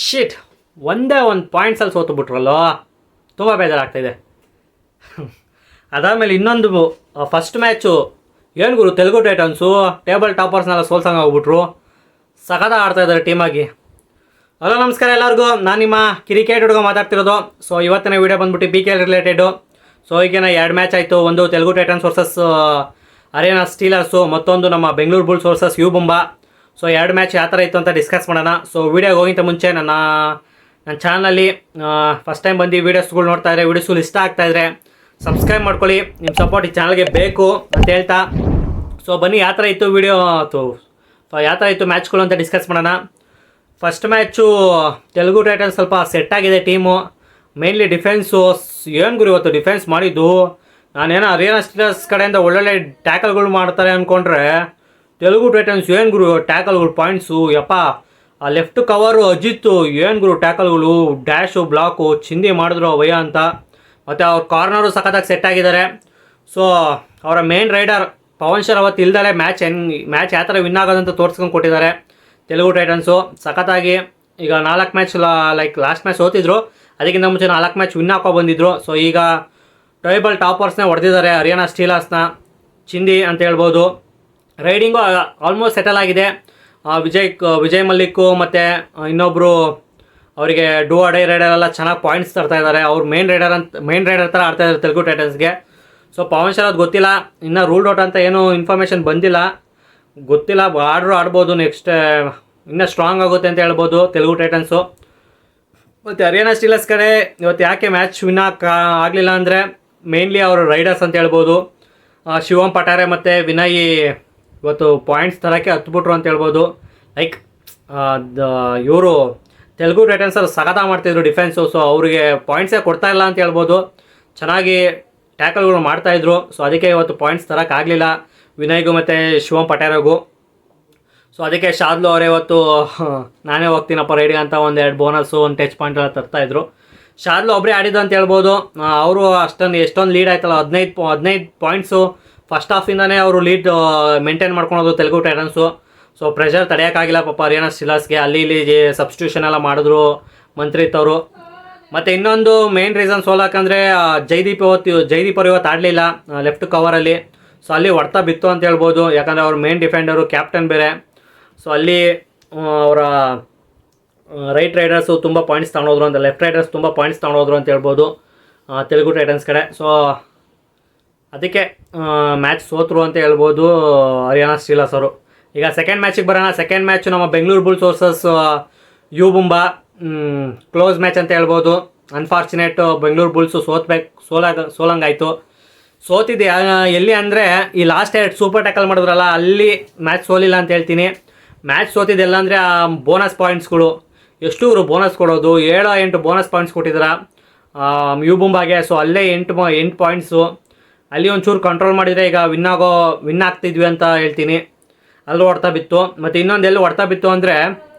ಶಿಟ್, ಒಂದೇ ಒಂದು ಪಾಯಿಂಟ್ಸಲ್ಲಿ ಸೋತು ಬಿಟ್ರಲ್ಲೋ, ತುಂಬ ಬೇಜಾರಾಗ್ತಾಯಿದೆ. ಅದಾದಮೇಲೆ ಇನ್ನೊಂದು ಫಸ್ಟ್ ಮ್ಯಾಚು ಏನು ಗುರು, ತೆಲುಗು ಟೈಟನ್ಸು ಟೇಬಲ್ ಟಾಪರ್ಸ್ನೆಲ್ಲ ಸೋಲ್ಸಂಗೆ ಹೋಗ್ಬಿಟ್ರು. ಸಖತ ಆಡ್ತಾಯಿದ್ದಾರೆ ಟೀಮಾಗಿ. ಹಲೋ ನಮಸ್ಕಾರ ಎಲ್ಲರಿಗೂ, ನಾನು ನಿಮ್ಮ ಕ್ರಿಕೆಟ್ ಹುಡುಗ ಮಾತಾಡ್ತಿರೋದು. ಸೊ ಇವತ್ತಿನ ವೀಡಿಯೋ ಬಂದ್ಬಿಟ್ಟು BKL ರಿಲೇಟೆಡು. ಸೊ ಈಗಿನ 2 ಮ್ಯಾಚ್ ಆಯಿತು. ಒಂದು Telugu titans versus Haryana steelers, ಮತ್ತೊಂದು ನಮ್ಮ Bengaluru Bulls versus you Mumba. So 2 match ಯಾವ ಥರ ಇತ್ತು ಅಂತ ಡಿಸ್ಕಸ್ ಮಾಡೋಣ. ಸೊ ವೀಡಿಯೋಗೆ ಹೋಗಿಂತ ಮುಂಚೆ ನನ್ನ ಚಾನಲಲ್ಲಿ ಫಸ್ಟ್ ಟೈಮ್ ಬಂದು ವೀಡಿಯೋಸ್ಗಳು ನೋಡ್ತಾ ಇದ್ದರೆ, ವೀಡಿಯೋಸ್ಗಳು ಇಷ್ಟ ಆಗ್ತಾಯಿದ್ರೆ ಸಬ್ಸ್ಕ್ರೈಬ್ ಮಾಡ್ಕೊಳ್ಳಿ. ನಿಮ್ಮ ಸಪೋರ್ಟ್ ಈ ಚಾನಲ್ಗೆ ಬೇಕು ಅಂತ ಹೇಳ್ತಾ, ಸೊ ಬನ್ನಿ ಯಾವ ಥರ ಇತ್ತು ವೀಡಿಯೋ ಯಾವ ಥರ ಇತ್ತು ಮ್ಯಾಚ್ಗಳು ಅಂತ ಡಿಸ್ಕಸ್ ಮಾಡೋಣ. ಫಸ್ಟ್ ಮ್ಯಾಚು ತೆಲುಗು ಟೈಟನ್ಸ್ ಸ್ವಲ್ಪ ಸೆಟ್ ಆಗಿದೆ ಟೀಮು. ಮೇನ್ಲಿ ಡಿಫೆನ್ಸು ಏನು ಗುರು ಇವತ್ತು ಡಿಫೆನ್ಸ್ ಮಾಡಿದ್ದು. ನಾನೇನೋ ಹರಿಯಾಣ ಸ್ಟೀಲರ್ಸ್ ಕಡೆಯಿಂದ ಒಳ್ಳೊಳ್ಳೆ ಟ್ಯಾಕಲ್ಗಳು ಮಾಡ್ತಾರೆ ಅಂದ್ಕೊಂಡ್ರೆ, ತೆಲುಗು ಟೈಟನ್ಸ್ ಏನು ಗುರು ಟ್ಯಾಕಲ್ಗಳು ಪಾಯಿಂಟ್ಸು. ಯಪ್ಪ, ಆ ಲೆಫ್ಟ್ ಕವರು ಅಜಿತ್ತು ಏನು ಗುರು ಟ್ಯಾಕಲ್ಗಳು, ಡ್ಯಾಶು ಬ್ಲಾಕು ಚಿಂದಿ ಮಾಡಿದ್ರು ವಯ್ಯ ಅಂತ. ಮತ್ತು ಅವ್ರ ಕಾರ್ನರು ಸಖತ್ತಾಗಿ ಸೆಟ್ ಆಗಿದ್ದಾರೆ. ಸೊ ಅವರ ಮೇನ್ ರೈಡರ್ ಪವನ್ ಶರ್ ಅವತ್ತು ಇಲ್ದಲೆ ಮ್ಯಾಚ್ ಯಾವ ಥರ ವಿನ್ ಆಗೋದಂತ ತೋರಿಸ್ಕೊಂಡು ಕೊಟ್ಟಿದ್ದಾರೆ ತೆಲುಗು ಟೈಟನ್ಸು ಸಖತ್ತಾಗಿ. ಈಗ 4 ಮ್ಯಾಚ್ ಲೈಕ್ ಲಾಸ್ಟ್ ಮ್ಯಾಚ್ ಸೋತಿದ್ರು, ಅದಕ್ಕಿಂತ ಮುಂಚೆ 4 ಮ್ಯಾಚ್ ವಿನ್ ಹಾಕೋ ಬಂದಿದ್ರು. ಸೊ ಈಗ ಟ್ರೈಬಲ್ ಟಾಪರ್ಸ್ನೇ ಹೊಡೆದಿದ್ದಾರೆ ಹರಿಯಾಣ ಸ್ಟೀಲರ್ಸ್ನ, ಚಿಂದಿ ಅಂತ ಹೇಳ್ಬೋದು. ರೈಡಿಂಗು ಆಲ್ಮೋಸ್ಟ್ ಸೆಟಲ್ ಆಗಿದೆ. ವಿಜಯ್ ಮಲ್ಲಿಕ್ಕು ಮತ್ತು ಇನ್ನೊಬ್ಬರು ಅವರಿಗೆ ಡೂ ಅಡೈ ರೈಡರ್ ಎಲ್ಲ ಚೆನ್ನಾಗಿ ಪಾಯಿಂಟ್ಸ್ ತರ್ತಾ ಇದ್ದಾರೆ. ಅವ್ರು ಮೇನ್ ರೈಡರ್ ಥರ ಆಡ್ತಾ ಇದ್ದಾರೆ ತೆಲುಗು ಟೈಟನ್ಸ್ಗೆ. ಸೊ ಪವನ್ ಶರ್ ಅದು ಗೊತ್ತಿಲ್ಲ, ಇನ್ನೂ ರೂಲ್ಡ್ ಔಟ್ ಅಂತ ಏನೂ ಇನ್ಫಾರ್ಮೇಷನ್ ಬಂದಿಲ್ಲ, ಗೊತ್ತಿಲ್ಲ. ಆಡ್ಬೋದು, ನೆಕ್ಸ್ಟ್ ಇನ್ನೂ ಸ್ಟ್ರಾಂಗ್ ಆಗುತ್ತೆ ಅಂತ ಹೇಳ್ಬೋದು ತೆಲುಗು ಟೈಟನ್ಸು. ಮತ್ತು ಹರಿಯಾಣ ಸ್ಟೀಲರ್ಸ್ ಕಡೆ ಇವತ್ತು ಯಾಕೆ ಮ್ಯಾಚ್ ವಿನ್ ಆಗಲಿಲ್ಲ ಅಂದರೆ, ಮೇನ್ಲಿ ಅವರು ರೈಡರ್ಸ್ ಅಂತ ಹೇಳ್ಬೋದು. ಶಿವಮ್ ಪಟಾರೆ ಮತ್ತು ವಿನಯ್ ಇವತ್ತು ಪಾಯಿಂಟ್ಸ್ ತರೋಕ್ಕೆ ಹತ್ಬಿಟ್ರು ಅಂತ ಹೇಳ್ಬೋದು. ಲೈಕ್ ಇವರು ತೆಲುಗು ಟೈಟನ್ಸಲ್ಲಿ ಸಖತ ಮಾಡ್ತಿದ್ರು ಡಿಫೆನ್ಸು. ಸೊ ಅವರಿಗೆ ಪಾಯಿಂಟ್ಸೇ ಕೊಡ್ತಾಯಿಲ್ಲ ಅಂತ ಹೇಳ್ಬೋದು. ಚೆನ್ನಾಗಿ ಟ್ಯಾಕಲ್ಗಳು ಮಾಡ್ತಾಯಿದ್ರು. ಸೊ ಅದಕ್ಕೆ ಇವತ್ತು ಪಾಯಿಂಟ್ಸ್ ತರೋಕ್ಕಾಗಲಿಲ್ಲ ವಿನಯ್ಗೂ ಮತ್ತು ಶಿವಮ್ ಪಟಾರೆಗೂ. ಸೊ ಅದಕ್ಕೆ ಶಾದ್ಲು ಅವರೇ ಇವತ್ತು ನಾನೇ ಹೋಗ್ತೀನಪ್ಪ ರೈಡಿಗೆ ಅಂತ 1-2 ಬೋನಸ್ಸು, 1 ಟಚ್ ಪಾಯಿಂಟ್ ಎಲ್ಲ ತರ್ತಾಯಿದ್ರು. ಶಾದ್ಲು ಒಬ್ಬರೇ ಆಡಿದ್ದು ಅಂತ ಹೇಳ್ಬೋದು. ಅವರು ಎಷ್ಟೊಂದು ಲೀಡ್ ಆಯ್ತಲ್ಲ, 15 ಪಾಯಿಂಟ್ಸು ಫಸ್ಟ್ ಹಾಫಿಂದನೇ ಅವರು ಲೀಡ್ ಮೇಂಟೈನ್ ಮಾಡ್ಕೊಳೋದು ತೆಲುಗು ಟೈಟನ್ಸು. ಸೊ ಪ್ರೆಷರ್ ತಡೆಯೋಕ್ಕಾಗಿಲ್ಲ ಪಾಪ ಹರಿಯಾಣ ಸ್ಟೀಲರ್ಸ್ಗೆ. ಅಲ್ಲಿ ಸಬ್ಸ್ಟಿಟ್ಯೂಷನ್ ಎಲ್ಲ ಮಾಡಿದ್ರು ಮಂತ್ರಿತ್ ಅವರು. ಮತ್ತು ಇನ್ನೊಂದು ಮೇನ್ ರೀಸನ್ ಸೋಲಾಕಂದರೆ ಜೈದೀಪ್ ಅವರು ಇವತ್ತು ಆಡಲಿಲ್ಲ ಲೆಫ್ಟ್ ಕವರಲ್ಲಿ. ಸೊ ಅಲ್ಲಿ ಹೊಡ್ತಾ ಬಿತ್ತು ಅಂತ ಹೇಳ್ಬೋದು, ಯಾಕಂದರೆ ಅವ್ರ ಮೇನ್ ಡಿಫೆಂಡರು ಕ್ಯಾಪ್ಟನ್ ಬೇರೆ. ಸೊ ಅಲ್ಲಿ ಅವರ ರೈಟ್ ರೈಡರ್ಸು ತುಂಬ ಪಾಯಿಂಟ್ಸ್ ತೊಗೊಂಡೋದ್ರು ಅಂತ, ಲೆಫ್ಟ್ ರೈಡರ್ಸ್ ತುಂಬ ಪಾಯಿಂಟ್ಸ್ ತೊಗೊಂಡೋದ್ರು ಅಂತ ಹೇಳ್ಬೋದು ತೆಲುಗು ಟೈಟನ್ಸ್ ಕಡೆ. ಸೊ ಅದಕ್ಕೆ ಮ್ಯಾಚ್ ಸೋತರು ಅಂತ ಹೇಳ್ಬೋದು ಹರಿಯಾಣ ಸ್ಟೀಲರ್ಸ್ ಅವರು. ಈಗ ಸೆಕೆಂಡ್ ಮ್ಯಾಚಿಗೆ ಬರೋಣ. ಸೆಕೆಂಡ್ ಮ್ಯಾಚು ನಮ್ಮ Bengaluru Bulls versus you Mumba. Close match ಅಂತ ಹೇಳ್ಬೋದು. ಅನ್ಫಾರ್ಚುನೇಟ್ ಬೆಂಗಳೂರು ಬುಲ್ಸು ಸೋಲಂಗಾಯಿತು. ಸೋತಿದ್ದೆ ಎಲ್ಲಿ ಅಂದರೆ, ಈ ಲಾಸ್ಟ್ 2 ಸೂಪರ್ ಟ್ಯಾಕಲ್ ಮಾಡಿದ್ರಲ್ಲ ಅಲ್ಲಿ ಮ್ಯಾಚ್ ಸೋಲಿಲ್ಲ ಅಂತ ಹೇಳ್ತೀನಿ. ಮ್ಯಾಚ್ ಸೋತಿದ್ದೆಲ್ಲ ಅಂದರೆ ಆ ಬೋನಸ್ ಪಾಯಿಂಟ್ಸ್ಗಳು ಎಷ್ಟು ಇವರು ಬೋನಸ್ ಕೊಡೋದು, 7-8 ಬೋನಸ್ ಪಾಯಿಂಟ್ಸ್ ಕೊಟ್ಟಿದ್ದಾರೆ ಯು ಮುಂಬಾಗೆ. ಸೊ ಅಲ್ಲೇ 8 ಪಾಯಿಂಟ್ಸು ಅಲ್ಲಿ ಒಂಚೂರು ಕಂಟ್ರೋಲ್ ಮಾಡಿದರೆ ಈಗ ವಿನ್ ಆಗ್ತಿದ್ವಿ ಅಂತ ಹೇಳ್ತೀನಿ. ಅಲ್ಲೂ ಹೊಡ್ತಾ ಬಿತ್ತು. ಮತ್ತು ಇನ್ನೊಂದು ಎಲ್ಲಿ ಹೊಡ್ತಾ ಬಿತ್ತು ಅಂದರೆ,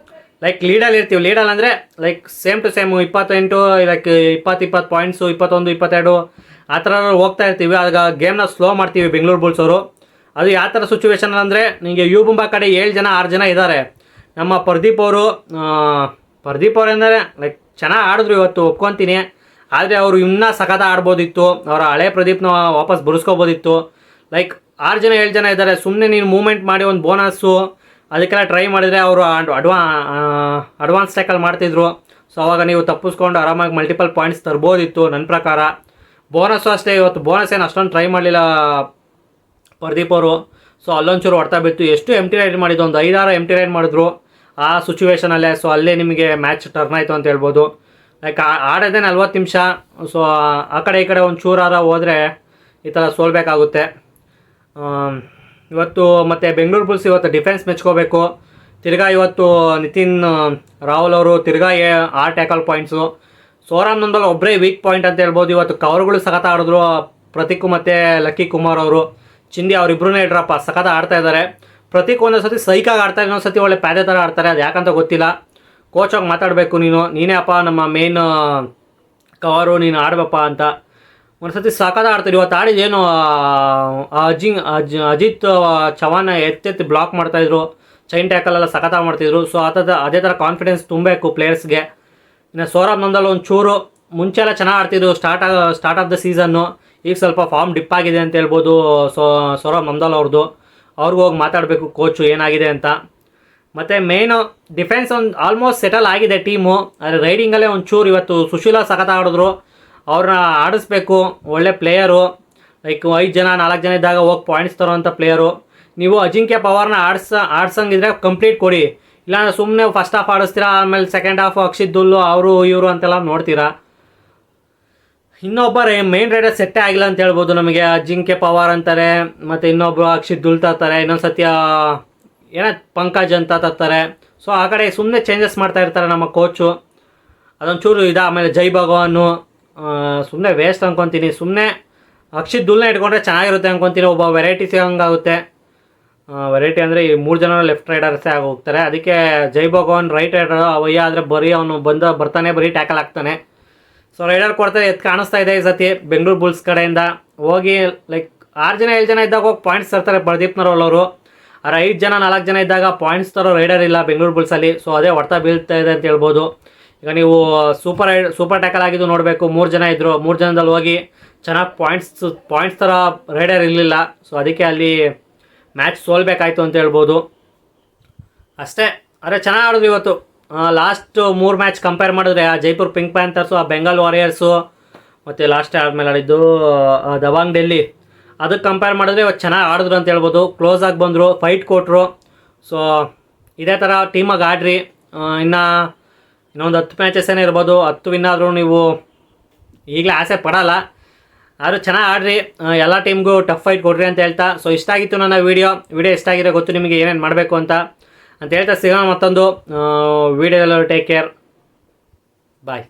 ಲೈಕ್ ಲೀಡಲ್ಲಿ ಇರ್ತೀವಿ. ಲೀಡಲ್ಲಿ ಅಂದರೆ like same to same 28 like 20 points, 21, 22 ಆ ಥರ ಹೋಗ್ತಾ ಇರ್ತೀವಿ. ಆಗ ಗೇಮ್ನ ಸ್ಲೋ ಮಾಡ್ತೀವಿ ಬೆಂಗಳೂರು ಬುಲ್ಸ್ ಅವರು. ಅದು ಯಾವ ಥರ ಸಿಚುವೇಶನ್ ಅಂದರೆ, ನಿಮಗೆ ಯು ಮುಂಬಾ ಕಡೆ 6 ಜನ ಇದ್ದಾರೆ. ನಮ್ಮ ಪ್ರದೀಪ್ ಅವರು ಅಂದರೆ ಲೈಕ್ ಚೆನ್ನಾಗಿ ಆಡಿದ್ರು ಇವತ್ತು, ಒಪ್ಕೊತೀನಿ. ಆದರೆ ಅವರು ಇನ್ನೂ ಸಖತ ಆಡ್ಬೋದಿತ್ತು. ಅವರ ಹಳೆ ಪ್ರದೀಪ್ನ ವಾಪಸ್ ಬರೆಸ್ಕೋಬೋದಿತ್ತು. ಲೈಕ್ 7 ಜನ ಇದ್ದಾರೆ. ಸುಮ್ಮನೆ ನೀನು ಮೂವ್ಮೆಂಟ್ ಮಾಡಿ ಒಂದು ಬೋನಸ್ಸು ಅದಕ್ಕೆಲ್ಲ ಟ್ರೈ ಮಾಡಿದರೆ ಅವರು ಅಡ್ವಾನ್ಸ್ ಟ್ಯಾಕಲ್ ಮಾಡ್ತಿದ್ರು. ಸೊ ಅವಾಗ ನೀವು ತಪ್ಪಿಸ್ಕೊಂಡು ಆರಾಮಾಗಿ ಮಲ್ಟಿಪಲ್ ಪಾಯಿಂಟ್ಸ್ ತರ್ಬೋದಿತ್ತು ನನ್ನ ಪ್ರಕಾರ. ಬೋನಸ್ಸು ಅಷ್ಟೇ, ಇವತ್ತು ಬೋನಸ್ ಏನು ಅಷ್ಟೊಂದು ಟ್ರೈ ಮಾಡಲಿಲ್ಲ ಪ್ರದೀಪ್ ಅವರು. ಸೊ ಅಲ್ಲೊಂಚೂರು ಹೊಡ್ತಾ ಬಿತ್ತು. ಎಷ್ಟು ಎಂಟಿ ರೈಡ್ ಮಾಡಿದ್ದು, ಒಂದು 5-6 ಎಂಟಿ ರೈಡ್ ಮಾಡಿದ್ರು ಆ ಸಿಚುವೇಷನಲ್ಲೇ. ಸೊ ಅಲ್ಲೇ ನಿಮಗೆ ಮ್ಯಾಚ್ ಟರ್ನ್ ಆಯಿತು ಅಂತ ಹೇಳ್ಬೋದು. ಲೈಕ್ ಆಡೋದೇ 40 ನಿಮಿಷ. ಸೊ ಆ ಕಡೆ ಈ ಕಡೆ ಒಂದು ಚೂರಾರ ಹೋದರೆ ಈ ಥರ ಸೋಲ್ಬೇಕಾಗುತ್ತೆ ಇವತ್ತು. ಮತ್ತು ಬೆಂಗಳೂರು ಬುಲ್ಸ್ ಇವತ್ತು ಡಿಫೆನ್ಸ್ ಮೆಚ್ಕೋಬೇಕು. ತಿರ್ಗಾ ಇವತ್ತು ನಿತಿನ್ ರಾಹುಲ್ ಅವರು ತಿರ್ಗಾ 6 ಟ್ಯಾಕಲ್ ಪಾಯಿಂಟ್ಸು. ಸೋರಾಮ್ ನಂದಲ್ ಒಬ್ಬರೇ ವೀಕ್ ಪಾಯಿಂಟ್ ಅಂತ ಹೇಳ್ಬೋದು. ಇವತ್ತು ಕವರ್ಗಳು ಸಖತ ಆಡಿದ್ರು ಪ್ರತೀಕ್ ಮತ್ತು ಲಕ್ಕಿ ಕುಮಾರ್ ಅವರು. ಚಿಂದಿ ಅವರಿಬ್ಬರೂ ಇಡ್ರಪ್ಪ ಸಖತ ಆಡ್ತಾ ಇದ್ದಾರೆ. ಪ್ರತೀಕ್ ಒಂದೊಂದು ಸತಿ ಸೈಕಾಗಿ ಆಡ್ತಾರೆ, ಇನ್ನೊಂದು ಸತಿ ಒಳ್ಳೆ ಪ್ಯಾದೆ ಥರ ಆಡ್ತಾರೆ. ಅದು ಯಾಕಂತ ಗೊತ್ತಿಲ್ಲ. ಕೋಚಾಗಿ ಮಾತಾಡಬೇಕು ನೀನೇ ಅಪ್ಪ ನಮ್ಮ ಮೇನ್ ಕವರು, ನೀನು ಆಡ್ಬೇಕಪ್ಪ ಅಂತ. ಒಂದು ಸತಿ ಸಖತ ಆಡ್ತಾರೆ. ಇವತ್ತು ಆಡಿದೇನು ಅಜಿತ್ ಚವಾನ್ ಎತ್ತೆತ್ತಿ ಬ್ಲಾಕ್ ಮಾಡ್ತಾಯಿದ್ರು, ಚೈನ್ ಟ್ಯಾಕಲೆಲ್ಲ ಸಖತ ಮಾಡ್ತಿದ್ರು. ಸೊ ಅದೇ ಥರ ಕಾನ್ಫಿಡೆನ್ಸ್ ತುಂಬಬೇಕು ಪ್ಲೇಯರ್ಸ್ಗೆ. ಇನ್ನು ಸೌರಭ್ ನಂದಲ್ ಒಂಚೂರು ಮುಂಚೆ ಎಲ್ಲ ಚೆನ್ನಾಗಿ ಆಡ್ತಿದ್ರು ಸ್ಟಾರ್ಟ್ ಆಫ್ ದ ಸೀಸನ್ನು. ಈಗ ಸ್ವಲ್ಪ ಫಾರ್ಮ್ ಡಿಪ್ ಆಗಿದೆ ಅಂತ ಹೇಳ್ಬೋದು ಸೌರಭ್ ನಂದಲ್ ಅವ್ರದ್ದು. ಅವ್ರಿಗೂ ಹೋಗಿ ಮಾತಾಡಬೇಕು ಕೋಚು ಏನಾಗಿದೆ ಅಂತ. ಮತ್ತು ಮೇಯ್ನು ಡಿಫೆನ್ಸ್ ಒಂದು ಆಲ್ಮೋಸ್ಟ್ ಸೆಟಲ್ ಆಗಿದೆ ಟೀಮು. ಆದರೆ ರೈಡಿಂಗಲ್ಲೇ ಒಂಚೂರು ಇವತ್ತು ಸುಶೀಲ ಸಖತ್ ಆಡಿದ್ರು. ಅವ್ರನ್ನ ಆಡಿಸ್ಬೇಕು. ಒಳ್ಳೆ ಪ್ಲೇಯರು, ಲೈಕ್ 5 ಜನ 4 ಜನ ಇದ್ದಾಗ ಹೋಗಿ ಪಾಯಿಂಟ್ಸ್ ತರೋವಂಥ ಪ್ಲೇಯರು. ನೀವು ಅಜಿಂಕ್ಯ ಪವಾರ್ನ ಆಡ್ಸಂಗಿದ್ರೆ ಕಂಪ್ಲೀಟ್ ಕೊಡಿ. ಇಲ್ಲಾಂದ್ರೆ ಸುಮ್ಮನೆ ಫಸ್ಟ್ ಹಾಫ್ ಆಡಿಸ್ತೀರಾ, ಆಮೇಲೆ ಸೆಕೆಂಡ್ ಹಾಫು ಅಕ್ಷಿತ್ ದುಲ್ಲು ಅವರು ಇವರು ಅಂತೆಲ್ಲ ನೋಡ್ತೀರಾ. ಇನ್ನೊಬ್ಬ ಮೇನ್ ರೈಡರ್ ಸೆಟ್ಟೇ ಆಗಿಲ್ಲ ಅಂತ ಹೇಳ್ಬೋದು ನಮಗೆ. ಅಜಿಂಕ್ಯ ಪವಾರ್ ಅಂತಾರೆ, ಮತ್ತು ಇನ್ನೊಬ್ಬರು ಅಕ್ಷಿತ್ ದುಲ್ ತರ್ತಾರೆ, ಇನ್ನೊಂದು ಸತ್ಯ ಏನೋ ಪಂಕಜ್ ಅಂತ ತರ್ತಾರೆ. ಸೊ ಆ ಕಡೆ ಸುಮ್ಮನೆ ಚೇಂಜಸ್ ಮಾಡ್ತಾ ಇರ್ತಾರೆ ನಮ್ಮ ಕೋಚು. ಅದೊಂಚೂರು ಆಮೇಲೆ ಜೈ ಭಗವಾನು ಸುಮ್ಮನೆ ವೇಸ್ಟ್ ಅಂದ್ಕೊತೀನಿ. ಸುಮ್ಮನೆ ಅಕ್ಷಿತ್ ದುಲ್ನ ಇಟ್ಕೊಂಡ್ರೆ ಚೆನ್ನಾಗಿರುತ್ತೆ ಅಂದ್ಕೊತೀನಿ. ಒಬ್ಬ ವೆರೈಟಿ ಸಿಗೋಂಗಾಗುತ್ತೆ. ವೆರೈಟಿ ಅಂದರೆ ಈ 3 ಜನ ಲೆಫ್ಟ್ ರೈಡರ್ಸೇ ಆಗಿ ಹೋಗ್ತಾರೆ. ಅದಕ್ಕೆ ಜೈ ಭಗವಾನ್ ರೈಟ್ ರೈಡರ್ ಅವಯ್ಯ ಆದರೆ ಬರೀ ಅವನು ಬರ್ತಾನೆ, ಬರೀ ಟ್ಯಾಕಲ್ ಆಗ್ತಾನೆ. ಸೊ ರೈಡರ್ ಕೊಡ್ತಾರೆ, ಎದ್ದು ಕಾಣಿಸ್ತಾ ಇದೆ ಈ ಸತಿ ಬೆಂಗಳೂರು ಬುಲ್ಸ್ ಕಡೆಯಿಂದ. ಹೋಗಿ ಲೈಕ್ 6 ಜನ 7 ಜನ ಇದ್ದಾಗ ಹೋಗಿ ಪಾಯಿಂಟ್ಸ್ ತರ್ತಾರೆ ಪ್ರದೀಪ್ ನರೋಲ್ ಅವರು. ಆದರೆ 5 ಜನ 4 ಜನ ಇದ್ದಾಗ ಪಾಯಿಂಟ್ಸ್ ತರೋ ರೈಡರ್ ಇಲ್ಲ ಬೆಂಗಳೂರು ಬುಲ್ಸಲ್ಲಿ. ಸೊ ಅದೇ ಹೊಡ್ತಾ ಬೀಳ್ತಾ ಇದೆ ಅಂತ ಹೇಳ್ಬೋದು. ಈಗ ನೀವು ಸೂಪರ್ ಟ್ಯಾಕಲ್ ಆಗಿದ್ದು ನೋಡಬೇಕು. 3 ಜನ ಇದ್ದರು, 3 ಜನದಲ್ಲಿ ಹೋಗಿ ಚೆನ್ನಾಗಿ ಪಾಯಿಂಟ್ಸ್ ಥರ ರೈಡರ್ ಇರಲಿಲ್ಲ. ಸೊ ಅದಕ್ಕೆ ಅಲ್ಲಿ ಮ್ಯಾಚ್ ಸೋಲ್ಬೇಕಾಯ್ತು ಅಂತ ಹೇಳ್ಬೋದು ಅಷ್ಟೇ. ಆದರೆ ಚೆನ್ನಾಗಿ ಆಡಿದ್ರು ಇವತ್ತು. ಲಾಸ್ಟ್ 3 ಮ್ಯಾಚ್ ಕಂಪೇರ್ ಮಾಡಿದ್ರೆ ಆ ಜೈಪುರ್ ಪಿಂಕ್ ಪ್ಯಾಂಥರ್ಸು, ಆ ಬೆಂಗಾಲ್ ವಾರಿಯರ್ಸು, ಮತ್ತು ಲಾಸ್ಟ್ ಆದಮೇಲೆ ಆಡಿದ್ದು ದವಾಂಗ್ ಡೆಲ್ಲಿ, ಅದಕ್ಕೆ ಕಂಪೇರ್ ಮಾಡಿದ್ರೆ ಇವತ್ತು ಚೆನ್ನಾಗಿ ಆಡಿದ್ರು ಅಂತ ಹೇಳ್ಬೋದು. ಕ್ಲೋಸಾಗಿ ಬಂದರು, ಫೈಟ್ ಕೊಟ್ಟರು. ಸೊ ಇದೇ ಥರ ಟೀಮಾಗಿ ಆಡ್ರಿ. ಇನ್ನೊಂದು 10 ಮ್ಯಾಚಸ್ ಏನೇ ಇರ್ಬೋದು. 10 ವಿನ್ ಆದರೂ ನೀವು ಈಗಲೇ ಆಸೆ ಪಡಲ್ಲ. ಆದರೂ ಚೆನ್ನಾಗಿ ಆಡ್ರಿ. ಎಲ್ಲ ಟೀಮ್ಗೂ ಟಫ್ ಫೈಟ್ ಕೊಡ್ರಿ ಅಂತ ಹೇಳ್ತಾ, ಸೊ ಇಷ್ಟ ಆಗಿತ್ತು ನನ್ನ ವಿಡಿಯೋ ಇಷ್ಟ ಆಗಿದೆ. ಗೊತ್ತು ನಿಮಗೆ ಏನೇನು ಮಾಡಬೇಕು ಅಂತ ಹೇಳ್ತಾ ಸಿಗೋಣ ಮತ್ತೊಂದು ವಿಡಿಯೋದಲ್ಲಿ. ಟೇಕ್ ಕೇರ್, ಬಾಯ್.